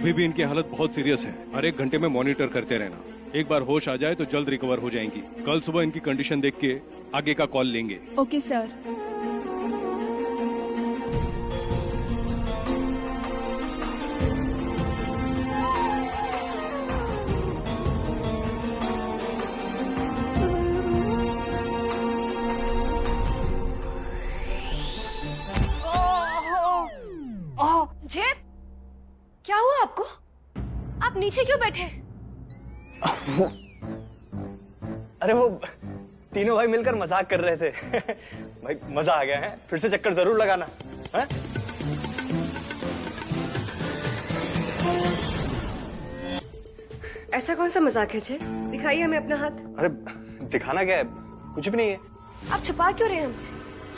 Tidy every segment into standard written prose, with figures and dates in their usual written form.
अभी भी इनकी हालत बहुत सीरियस है। हर एक घंटे में मॉनिटर करते रहना। एक बार होश आ जाए तो जल्द रिकवर हो जाएंगी। कल सुबह इनकी कंडीशन देख के आगे का कॉल लेंगे। Okay sir. जेब, क्या हुआ आपको? आप नीचे क्यों बैठे? अरे वो तीनों भाई मिलकर मजाक कर रहे थे। भाई मजा आ गया है, फिर से चक्कर जरूर लगाना है? ऐसा कौन सा मजाक है जे? दिखाइए हमें अपना हाथ। अरे दिखाना क्या है, कुछ भी नहीं है। आप छुपा क्यों रहे हैं हमसे?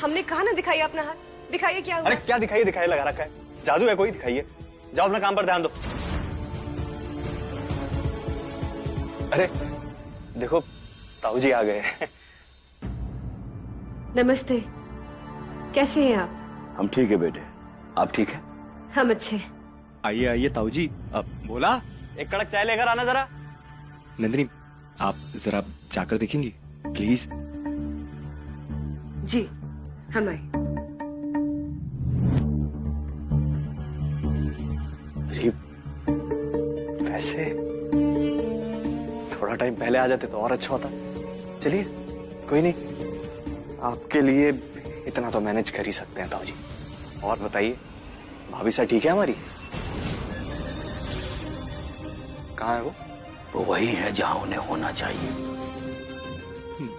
हमने कहा ना दिखाइए अपना हाथ। दिखाइए क्या हुआ? अरे क्या दिखाइए दिखाइए लगा रखा है, जादू है कोई? दिखाइए, जाओ अपना काम पर ध्यान दो। अरे देखो ताऊ जी आ गए। नमस्ते, कैसे हैं आप? हम ठीक है बेटे, आप ठीक है? हम अच्छे। आइए आइए ताऊ जी। अब बोला, एक कड़क चाय लेकर आना जरा। नंदिनी आप जरा जाकर देखेंगी प्लीज। जी हम आए। वैसे थोड़ा टाइम पहले आ जाते तो और अच्छा होता। चलिए कोई नहीं, आपके लिए इतना तो मैनेज कर ही सकते हैं ताऊ जी। और बताइए भाभी सा ठीक है हमारी? कहाँ है वो? वो वही है जहां उन्हें होना चाहिए।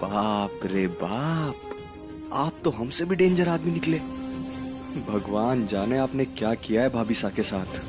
बाप रे बाप, आप तो हमसे भी डेंजर आदमी निकले। भगवान जाने आपने क्या किया है भाभी सा के साथ।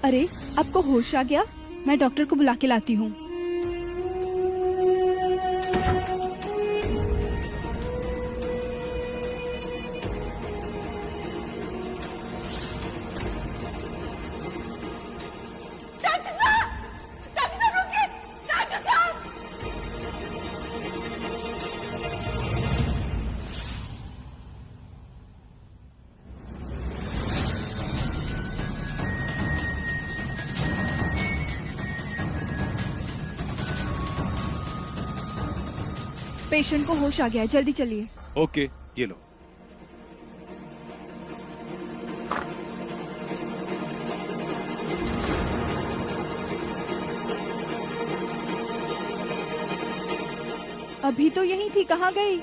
अरे आपको होश आ गया? मैं डॉक्टर को बुला के लाती हूँ। पेशेंट को होश आ गया है, जल्दी चलिए। ओके, ये लो। अभी तो यही थी, कहाँ गई?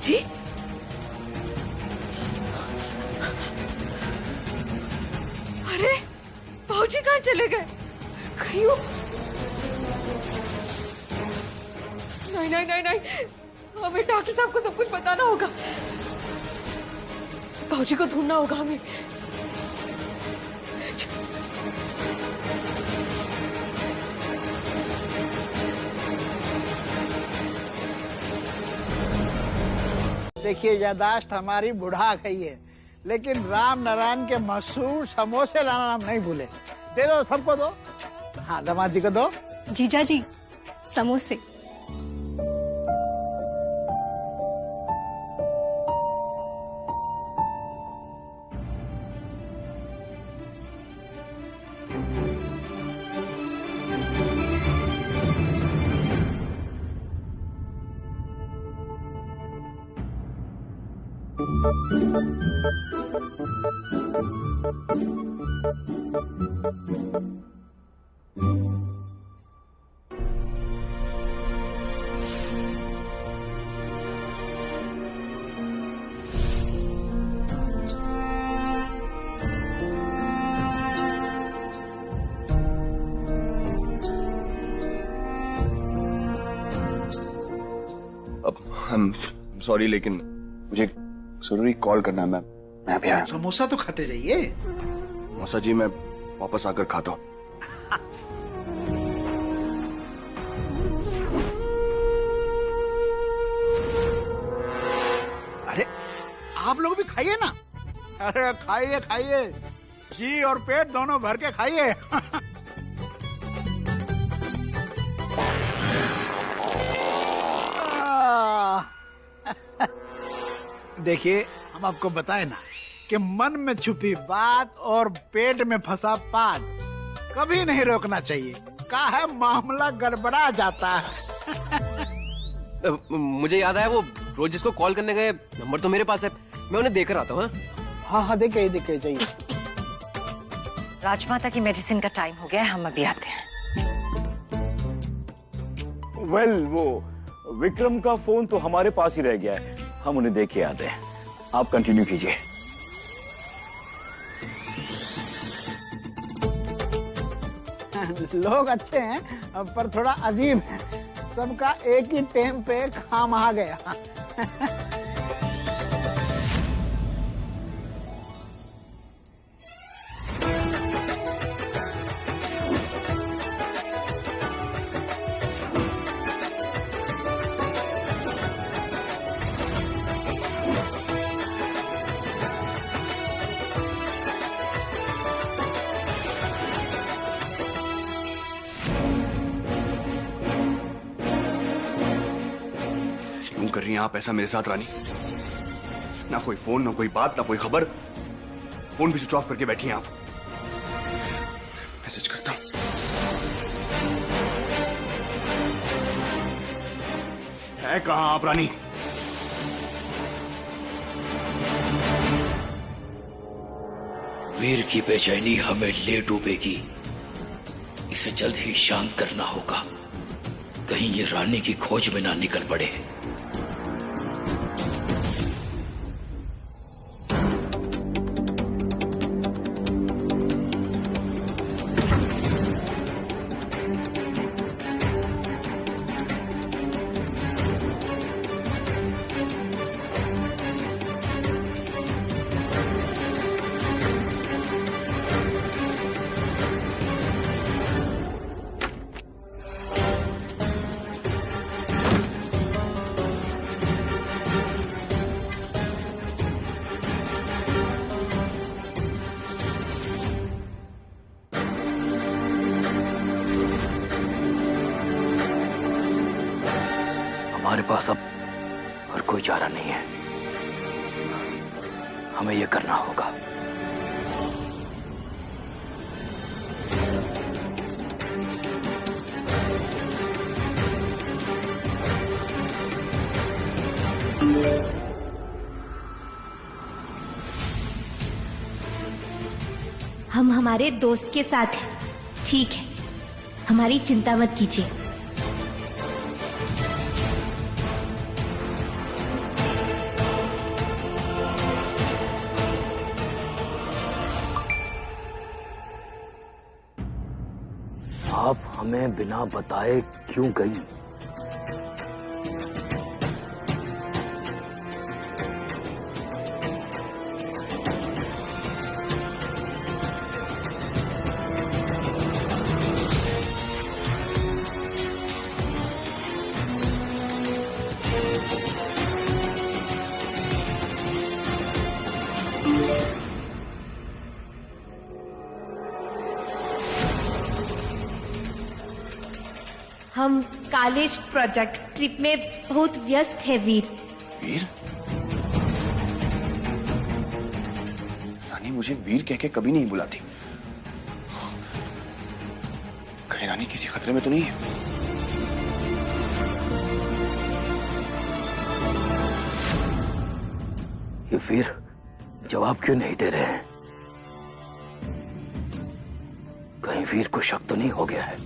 जी अरे भाऊजी कहाँ चले गए? कहीं वो... नहीं नहीं नहीं नहीं, हमें डॉक्टर साहब को सब कुछ बताना होगा। भाऊजी को ढूंढना होगा हमें। देखिए यादाश्त हमारी बुढ़ा गई है, लेकिन राम नारायण के मशहूर समोसे लाना हम नहीं भूले। दे दो, सबको दो। हाँ, दामाद जी को दो। जीजा जी, समोसे। अब सॉरी, लेकिन मुझे जरूरी कॉल करना है मैम। मैं अभी आया। समोसा तो खाते जाइए। मौसा जी, मैं वापस आकर खाता हूँ। अरे आप लोग भी खाइए ना। अरे खाइए खाइए, जी और पेट दोनों भर के खाइए। देखिए, हम आपको बताए ना कि मन में छुपी बात और पेट में फंसा पात कभी नहीं रोकना चाहिए। का है मामला गड़बड़ा जाता है। मुझे याद आया, वो रोज जिसको कॉल करने गए, नंबर तो मेरे पास है, मैं उन्हें देकर आता हूँ। हाँ हाँ, देखे जाइए। राजमाता की मेडिसिन का टाइम हो गया है, हम अभी आते हैं। वेल, वो विक्रम का फोन तो हमारे पास ही रह गया है, हम उन्हें देख के आते हैं। आप कंटिन्यू कीजिए। लोग अच्छे हैं पर थोड़ा अजीब है। सबका एक ही टाइम पे काम आ गया। कर रही हैं आप ऐसा मेरे साथ रानी? ना कोई फोन, ना कोई बात, ना कोई खबर। फोन भी स्विच ऑफ करके बैठी हैं आप। मैसेज करता हूं। है कहां आप रानी? वीर की बेचैनी हमें ले डूबेगी, इसे जल्द ही शांत करना होगा, कहीं ये रानी की खोज में ना निकल पड़े। हमारे पास अब और कोई चारा नहीं है, हमें यह करना होगा। हम हमारे दोस्त के साथ हैं, ठीक है? हमारी चिंता मत कीजिए। आप हमें बिना बताए क्यों गई? हम कॉलेज प्रोजेक्ट ट्रिप में बहुत व्यस्त है वीर। वीर? रानी मुझे वीर कह के कभी नहीं बुलाती। कहीं रानी किसी खतरे में तो नहीं है? ये वीर जवाब क्यों नहीं दे रहे हैं? कहीं वीर को शक तो नहीं हो गया है?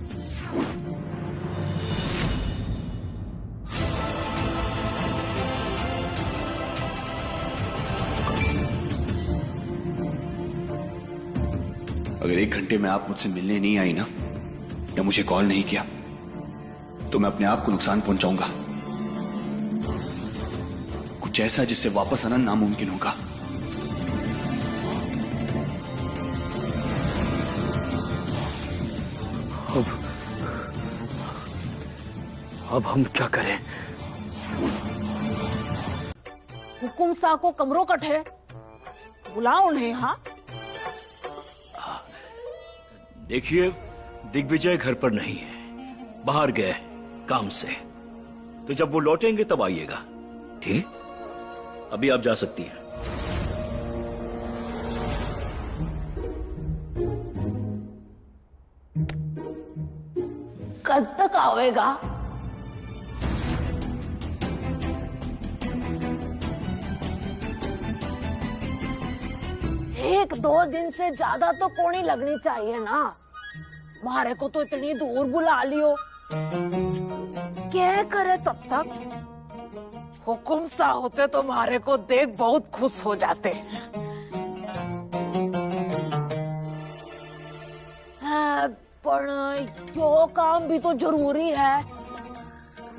अगर 1 घंटे में आप मुझसे मिलने नहीं आई ना, या मुझे कॉल नहीं किया, तो मैं अपने आप को नुकसान पहुंचाऊंगा। कुछ ऐसा जिससे वापस आना नामुमकिन होगा। अब हम क्या करें? हुकुम सा को कमरों कट है, बुलाओ उन्हें। हाँ देखिए, दिग्विजय घर पर नहीं है, बाहर गए काम से। तो जब वो लौटेंगे तब आइएगा, ठीक? अभी आप जा सकती हैं। कब तक आवेगा? एक 2 दिन से ज्यादा तो कोनी लगनी चाहिए ना। मारे को तो इतनी दूर बुला लियो, क्या करे तब तक? हुकुम सा होते तो मारे को देख बहुत खुश हो जाते। पर यो काम भी तो जरूरी है।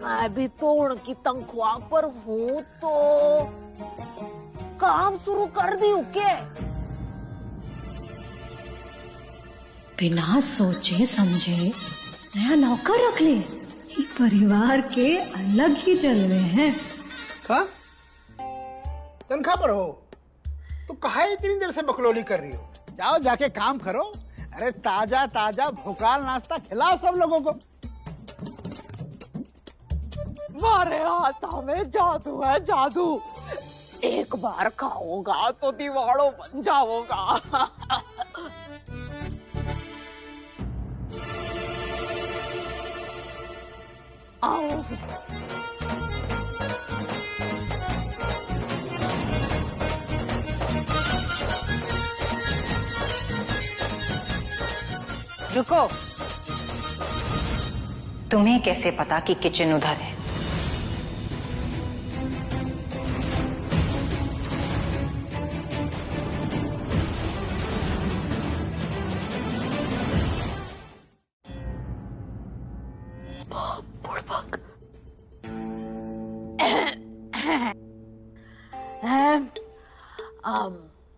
मैं भी तो उनकी तनख्वाह पर हूँ, तो काम शुरू कर दी के। बिना सोचे समझे नया नौकर रख ले। ये परिवार के अलग ही जलवे हैं। का? तनख्वाह पर हो तो काहे इतनी देर से बकलोली कर रही हो? जाओ जाके काम करो। अरे ताजा ताजा भुकाल नाश्ता खिलाओ सब लोगों को। मारे हाथों में जादू है, जादू। एक बार खाओगा तो दीवारों बन जाओगा। आओ। रुको, तुम्हें कैसे पता कि किचन उधर है?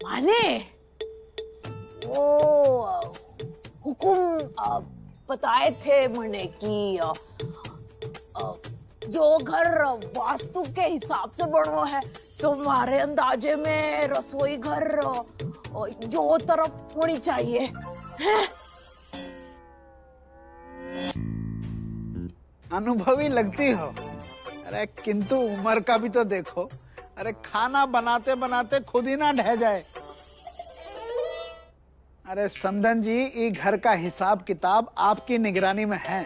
माने वो हुकुम बताए थे मने कि जो घर वास्तु के हिसाब से बनो है, तुम्हारे अंदाजे में रसोई घर जो तरफ होनी चाहिए है? अनुभवी लगती हो। अरे किंतु उम्र का भी तो देखो। अरे खाना बनाते बनाते खुद ही ना ढह जाए। अरे समधन जी, ये घर का हिसाब किताब आपकी निगरानी में है।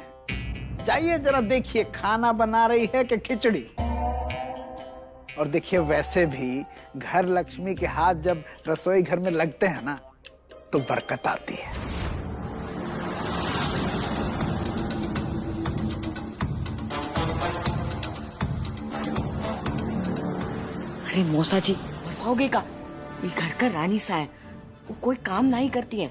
जाइए जरा देखिए खाना बना रही है कि खिचड़ी। और देखिए वैसे भी घर लक्ष्मी के हाथ जब रसोई घर में लगते हैं ना, तो बरकत आती है। अरे मौसा जी, पाओगे का? ये घर का रानी सा है, वो कोई काम नहीं करती है।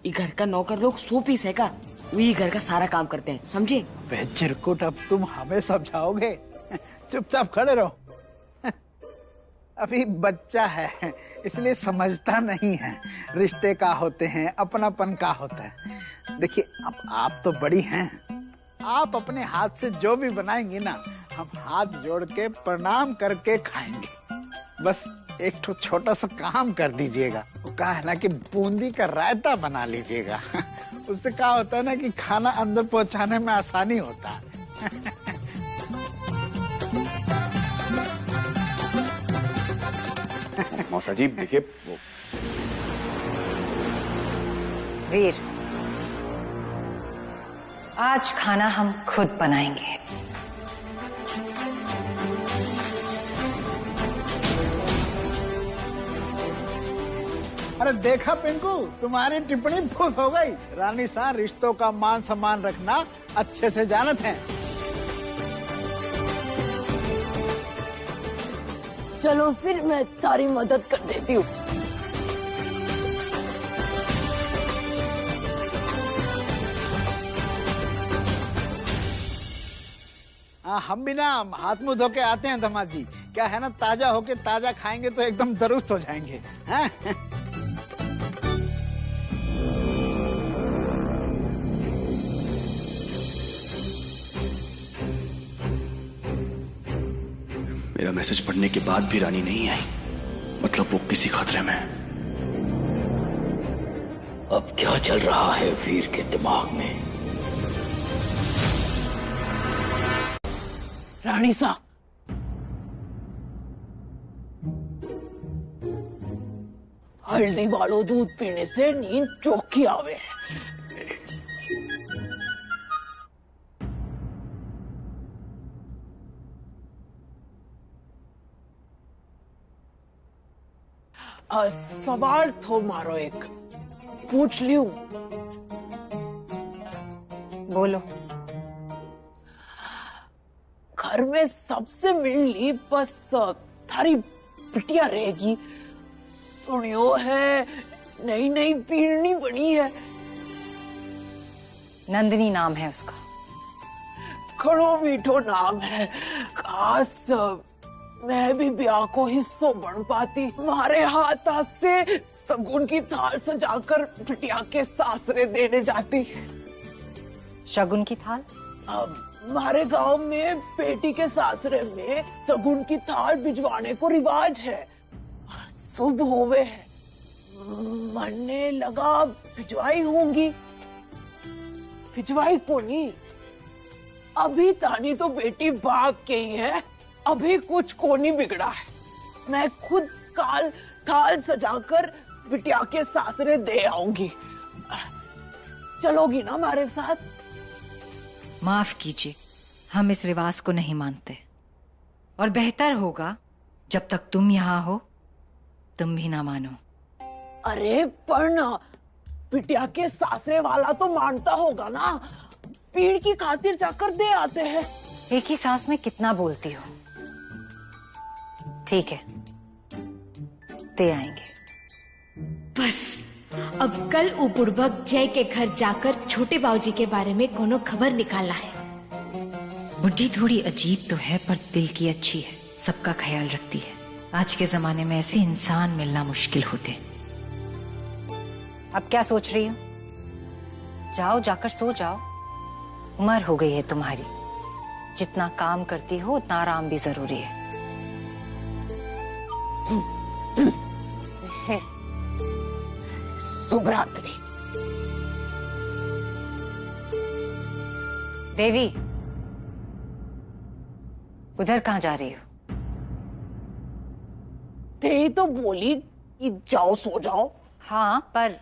ये घर का नौकर लोग 100 पीस है का, वो ये घर का सारा काम करते हैं, समझे? चिरकुट, अब तुम हमें समझाओगे? चुपचाप खड़े रहो। अभी बच्चा है इसलिए समझता नहीं है रिश्ते का होते हैं, अपनापन का होता है। देखिए अब आप तो बड़ी हैं, आप अपने हाथ से जो भी बनाएंगी ना, हम हाथ जोड़ के प्रणाम करके खाएंगे। बस एक तो छोटा सा काम कर दीजिएगा, वो कहा है ना कि बूंदी का रायता बना लीजिएगा। उससे क्या होता है ना कि खाना अंदर पहुंचाने में आसानी होता है। मौसा जी देखिए वीर, आज खाना हम खुद बनाएंगे। अरे देखा पिंकू, तुम्हारी टिप्पणी फुस हो गई। रानी साहब रिश्तों का मान सम्मान रखना अच्छे से जानत हैं। चलो फिर मैं तारी मदद कर देती हूँ। हाँ, हम भी ना हाथ मुंह धो के आते हैं दामाद जी। क्या है ना, ताजा होके ताजा खाएंगे तो एकदम दुरुस्त हो जाएंगे। हाँ? मेरा मैसेज पढ़ने के बाद भी रानी नहीं आई, मतलब वो किसी खतरे में। अब क्या चल रहा है वीर के दिमाग में? रानी सा, हल्दी वालो दूध पीने से नींद चौकी आवे। सवाल तो मारो एक पूछ लियो। बोलो। घर में सबसे मिली बस थारी बिटिया रहेगी। सुनियो है नई नई पीढ़ी बनी है। नंदिनी नाम है उसका। खड़ो मीठो नाम है। काश मैं भी ब्याह को हिस्सों बन पाती। हमारे हाथ से सगुन की थाल सजाकर बिटिया के सासरे देने जाती। शगुन की थाल? हमारे गांव में बेटी के सासरे में सगुन की थाल भिजवाने को रिवाज है। शुभ होवे है। मरने लगा भिजवाई होंगी। भिजवाई को नहीं, अभी तानी तो बेटी बाप के ही है। अभी कुछ को नहीं बिगड़ा है। मैं खुद काल थाल सजाकर बिटिया के सासरे दे आऊंगी। चलोगी ना हमारे साथ? माफ कीजिए, हम इस रिवाज को नहीं मानते और बेहतर होगा जब तक तुम यहाँ हो तुम भी ना मानो। अरे पर ना, बिटिया के सासरे वाला तो मानता होगा ना। पीड़ की खातिर जाकर दे आते हैं। एक ही सांस में कितना बोलती हो। ठीक है, दे आएंगे। बस अब कल बुड़बक जय के घर जाकर छोटे बाबूजी के बारे में कोनो खबर निकालना है। बुढ़ी थोड़ी अजीब तो है पर दिल की अच्छी है, सबका ख्याल रखती है। आज के जमाने में ऐसे इंसान मिलना मुश्किल होते। अब क्या सोच रही हो? जाओ, जाकर सो जाओ। उम्र हो गई है तुम्हारी। जितना काम करती हो उतना आराम भी जरूरी है। शुभ रात्रि। देवी, उधर कहाँ जा रही हो? ते तो बोली कि जाओ सो जाओ। हाँ, पर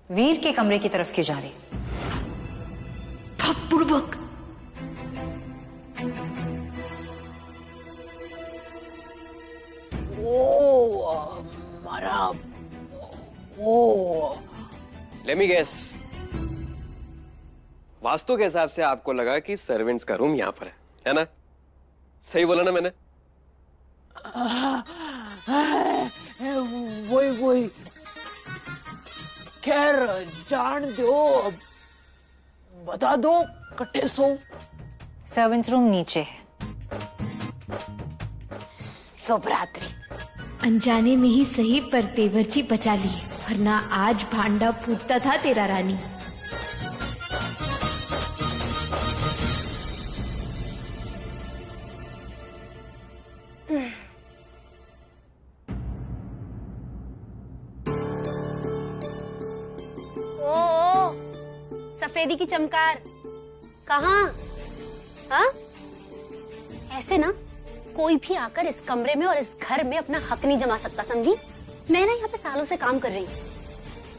वीर के कमरे की तरफ क्यों जा रही? बुड़बक, Let me guess. वास्तु के हिसाब से आपको लगा कि सर्वेंट्स का रूम यहाँ पर है ना? सही बोला ना मैंने? वही खैर जान दो, बता दो कट्ठे सो। सर्वेंट्स रूम नीचे है। शुभ रात्रि। अनजाने में ही सही पर तेवर जी बचा लिए, वरना आज भांडा फूटता था तेरा रानी। सफेदी की चमकार कहाँ? हाँ? ऐसे ना कोई भी आकर इस कमरे में और इस घर में अपना हक नहीं जमा सकता, समझी? मैं ना यहाँ पे सालों से काम कर रही हूँ,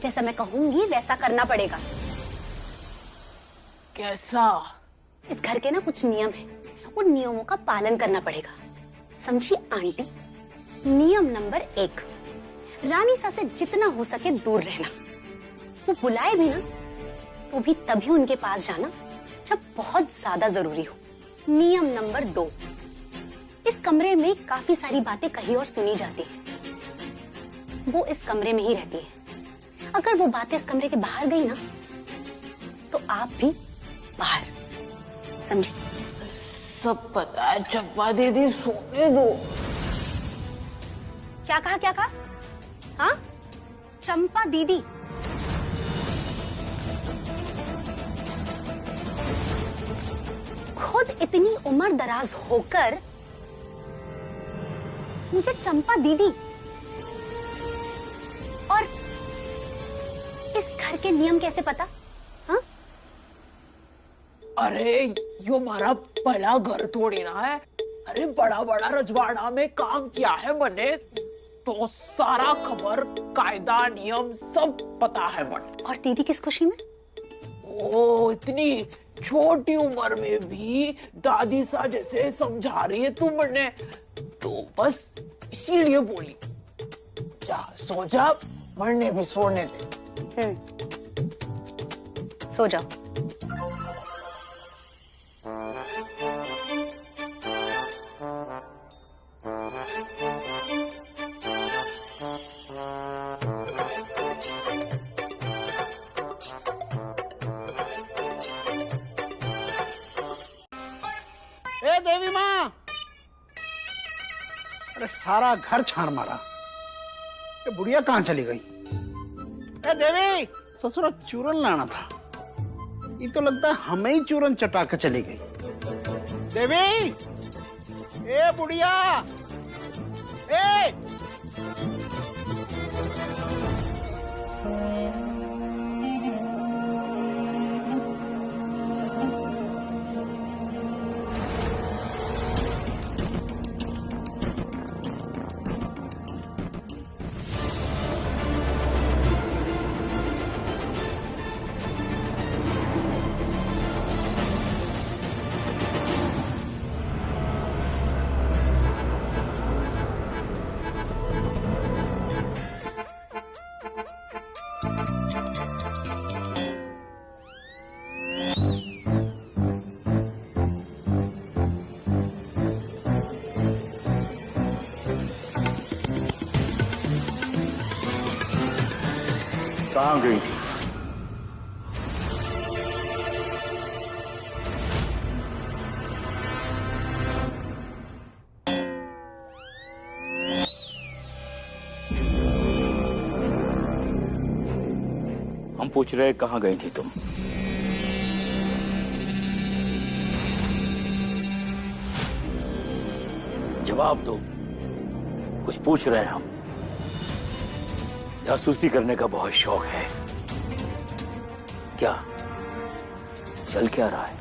जैसा मैं कहूंगी वैसा करना पड़ेगा। कैसा? इस घर के ना कुछ नियम है, उन नियमों का पालन करना पड़ेगा, समझी आंटी? नियम नंबर 1, रानी सा से जितना हो सके दूर रहना। वो बुलाए भी ना तो भी तभी उनके पास जाना जब बहुत ज्यादा जरूरी हो। नियम नंबर 2, इस कमरे में काफी सारी बातें कहीं और सुनी जाती हैं। वो इस कमरे में ही रहती है, अगर वो बातें इस कमरे के बाहर गई ना तो आप भी बाहर, समझी? सब पता है चंपा दीदी, सोने दो। क्या कहा, क्या कहा? हाँ, चंपा दीदी? खुद इतनी उम्र दराज होकर मुझे चंपा दीदी, और इस घर के नियम कैसे पता? हाँ? अरे यो हमारा पहला घर थोड़ी ना है। अरे बड़ा बड़ा रजवाड़ा में काम किया है मैंने, तो सारा खबर, कायदा, नियम सब पता है बट। और दीदी किस खुशी में? ओ, इतनी छोटी उम्र में भी दादी सा जैसे समझा रही है तुमने, तो बस इसीलिए बोली। जा सो जा, मरने भी सोने दे। सो जाओ। ए देवी माँ, अरे सारा घर छान मारा, ये बुढ़िया कहाँ चली गई? ए देवी, ससुरा चूरन लाना था, ये तो लगता है हमें ही चूरन चटा के चली गई। देवी, ए बुढ़िया, ए! कहाँ गई थी? हम पूछ रहे कहाँ गई थी तुम? जवाब दो, कुछ पूछ रहे हैं हम। जासूसी करने का बहुत शौक है क्या? चल क्या रहा है?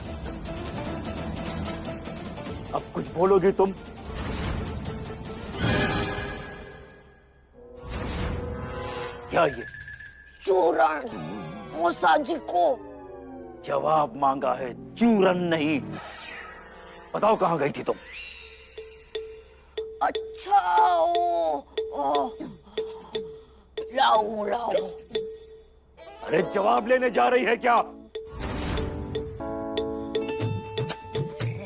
अब कुछ बोलोगी तुम? क्या ये? चूरन मौसा जी को। जवाब मांगा है, चूरन नहीं। बताओ कहाँ गई थी तुम? अच्छा, ओ, लाओ लाओ। अरे जवाब लेने जा रही है क्या?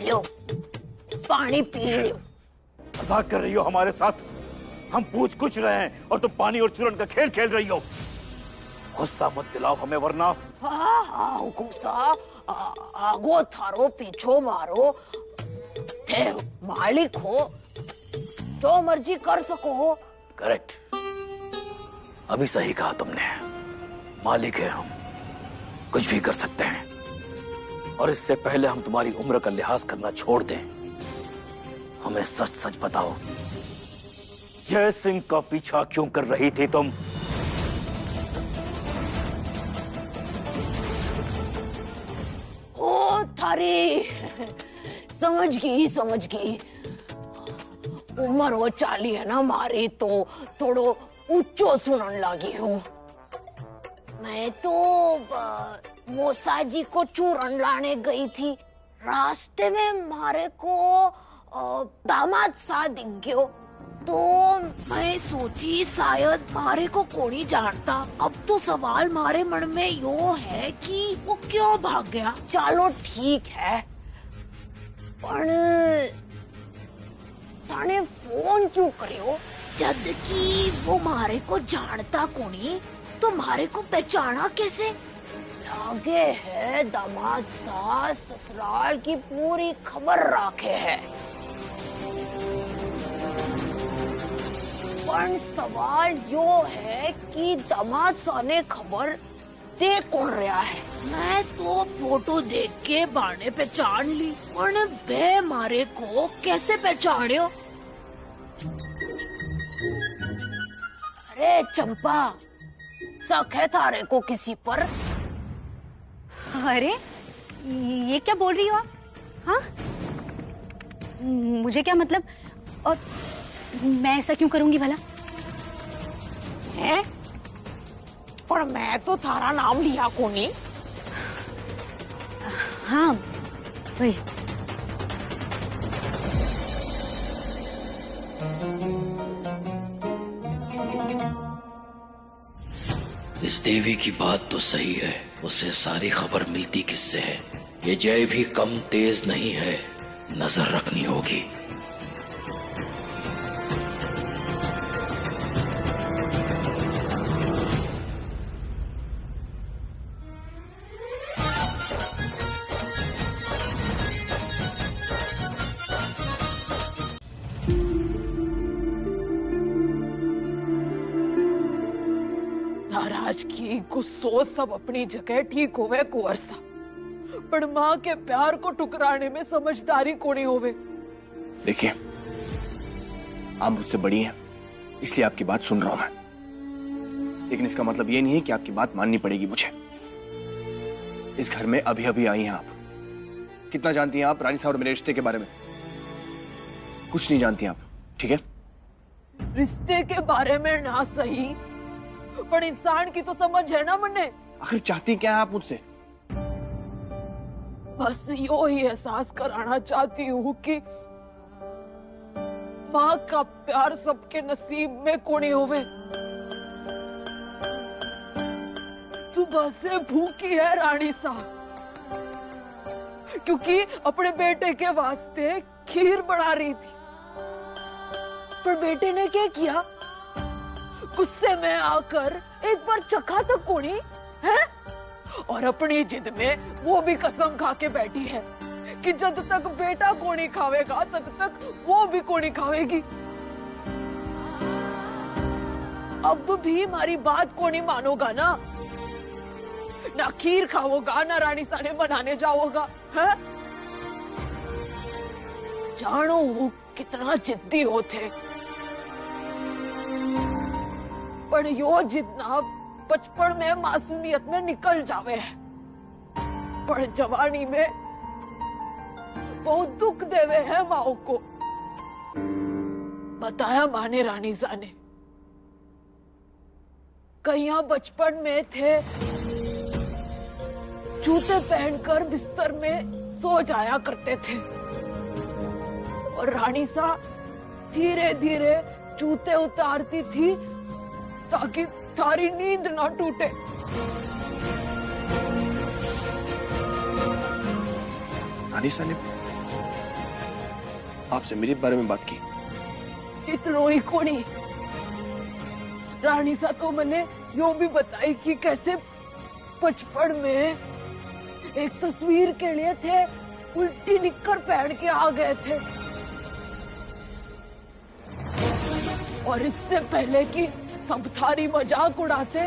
लो, पानी पी लो। मजाक कर रही हो हमारे साथ? हम पूछ कुछ रहे हैं और तुम पानी और चूरन का खेल खेल रही हो। गुस्सा मत दिलाओ हमें वरना। हाँ हाँ हुकुम साहब, आगो थारो पीछो मारो, थे मालिक हो, जो मर्जी कर सको। करेक्ट, अभी सही कहा तुमने। मालिक है हम, कुछ भी कर सकते हैं। और इससे पहले हम तुम्हारी उम्र का लिहाज करना छोड़ दें, हमें सच सच बताओ, जय सिंह का पीछा क्यों कर रही थी तुम? ओ थारी समझ गई। उम्र वो चाली है ना मारी तो थोड़ो ऊंचो सुनन लगी हूँ। मैं तो मोसा जी को चूरन लाने गई थी, रास्ते में मारे को दामाद सा दिख गयो, तो मैं सोची शायद मारे को कोनी जानता। अब तो सवाल मारे मन में यो है कि वो क्यों भाग गया। चलो ठीक है, पर थाने फोन क्यों करियो जद कि वो मारे को जानता कोनी, तो मारे को पहचाना कैसे? लागे है दामाद सास ससुराल की पूरी खबर रखे है। पर सवाल यो है कि दामाद सा ने खबर दे कौन रहा है। मैं तो फोटो देख के बाने पहचान ली, पर बे मारे को कैसे पहचान्यो? अरे चंपा, शक है थारे को किसी पर? अरे ये क्या बोल रही हो आप? हाँ, मुझे क्या मतलब, और मैं ऐसा क्यों करूंगी भला? है? पर मैं तो थारा नाम लिया कोनी। हाँ वही। इस देवी की बात तो सही है, उसे सारी खबर मिलती किससे है? ये जय भी कम तेज नहीं है, नजर रखनी होगी। नाराज की गुस्सो सब अपनी जगह ठीक होवे कुंवर सा, पर माँ के प्यार को ठुकराने में समझदारी कोनी होवे। देखिए, आप मुझसे बड़ी हैं, इसलिए आपकी बात सुन रहा हूं मैं, लेकिन इसका मतलब ये नहीं है कि आपकी बात माननी पड़ेगी मुझे। इस घर में अभी अभी आई हैं आप। कितना जानती हैं आप रानी साहब और मेरे रिश्ते के बारे में? कुछ नहीं जानती आप, ठीक है? रिश्ते के बारे में ना सही, पर इंसान की तो समझ है ना मन्ने। आखिर चाहती क्या है आप मुझसे? बस यो ही एहसास कराना चाहती हूँ कि माँ का प्यार सबके नसीब में कोनी होवे। सुबह से भूखी है रानी साहब, क्योंकि अपने बेटे के वास्ते खीर बना रही थी, पर बेटे ने क्या किया? गुस्से में आकर एक बार चखा तो कोनी है, और अपनी जिद में वो भी कसम खा के बैठी है कि जब तक बेटा कोनी खावेगा तब तक वो भी कोनी खावेगी। अब भी हमारी बात कोनी मानोगा ना? ना खीर खाओगा, ना रानी साने बनाने जाओगा, है? जानो वो कितना जिद्दी होते, पर यो जितना बचपन में मासूमियत में निकल जावे है, पर जवानी में बहुत दुख देवे है माओ को। बताया माने रानी जाने, कहीं बचपन में थे, जूते पहनकर बिस्तर में सो जाया करते थे, और रानी सा धीरे धीरे जूते उतारती थी ताकि थारी नींद ना टूटे। रानी सा ने आपसे मेरे बारे में बात की? इतनो ही कोनी, रानी सा तो मैंने यो भी बताई कि कैसे बचपन में एक तस्वीर के लिए थे उल्टी निक्कर पहन के आ गए थे, और इससे पहले कि सब थारी मजाक उड़ाते,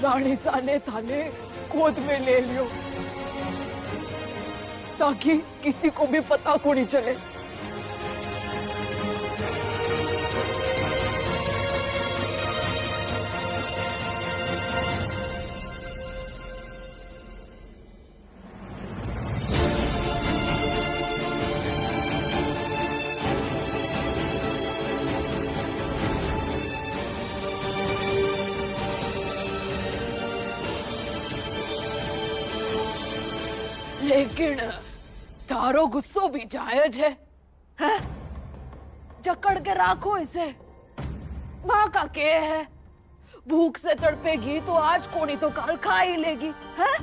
रानी सा ने थाने गोद में ले लियो ताकि किसी को भी पता को नहीं चले। लेकिन तारो गुस्सो भी जायज है, हैं? जकड़ के राखो इसे। माँ का के है, भूख से तड़पेगी तो आज कोनी तो काल खा ही लेगी, हैं?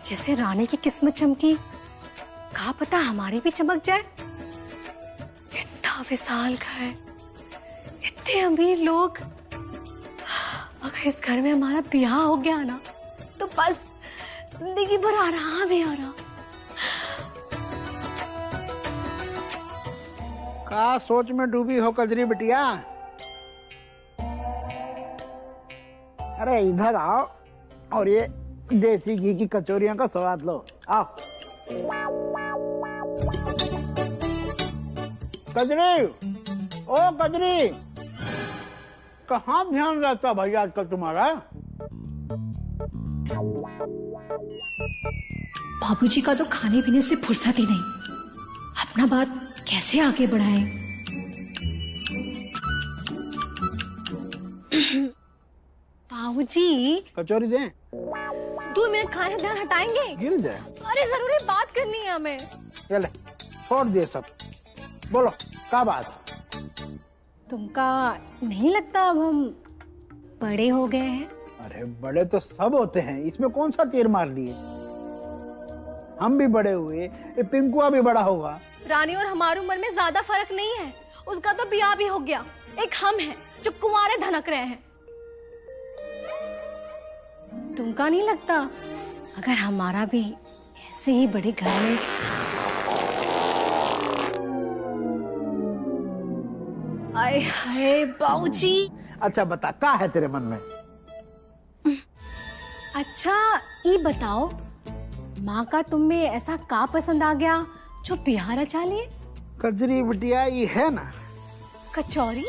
जैसे रानी की किस्मत चमकी, कहा पता हमारी भी चमक जाए। इतना विशाल घर, इतने अमीर लोग, अगर इस घर में हमारा ब्याह हो गया ना तो बस जिंदगी भर आराम ही आराम। का सोच में डूबी हो कजरी बिटिया? अरे इधर आओ और ये देसी घी की कचौरियों का स्वाद लो। आओ। कजरी, ओ कजरी, कहाँ ध्यान रहता भाई आजकल तुम्हारा? बाबूजी का तो खाने पीने से फुर्सत ही नहीं, अपना बात कैसे आगे बढ़ाएं? बाबूजी कचौरी दें? 2 मिनट खाने ध्यान हटाएंगे? गिर जाए। अरे जरूरी बात करनी है हमें। चले छोड़ दिए सब, बोलो क्या बात? तुमका नहीं लगता अब हम बड़े हो गए हैं? अरे बड़े तो सब होते हैं, इसमें कौन सा तीर मार लिए? हम भी बड़े हुए, ये पिंकुआ भी बड़ा होगा। रानी और हमारी उम्र में ज्यादा फर्क नहीं है, उसका तो ब्याह भी हो गया। एक हम हैं जो कुंवारे धनक रहे हैं। तुमका नहीं लगता अगर हमारा भी ऐसे ही बड़े घर में आए हाय बाबूजी। अच्छा बता, क्या है तेरे मन में? अच्छा ये बताओ, माँ का तुम में ऐसा का पसंद आ गया जो बिहार रचा लिए? कजरी बिटिया ये है ना कचौरी।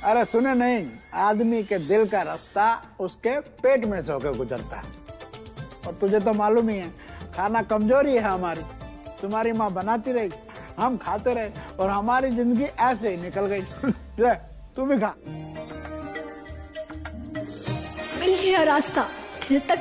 अरे सुने नहीं, आदमी के दिल का रास्ता उसके पेट में से होकर गुजरता है। और तुझे तो मालूम ही है, खाना कमजोरी है हमारी। तुम्हारी माँ बनाती रही, हम खाते रहे और हमारी जिंदगी ऐसे ही निकल गई। ले तू भी खा। मिल गया रास्ता, दिल तक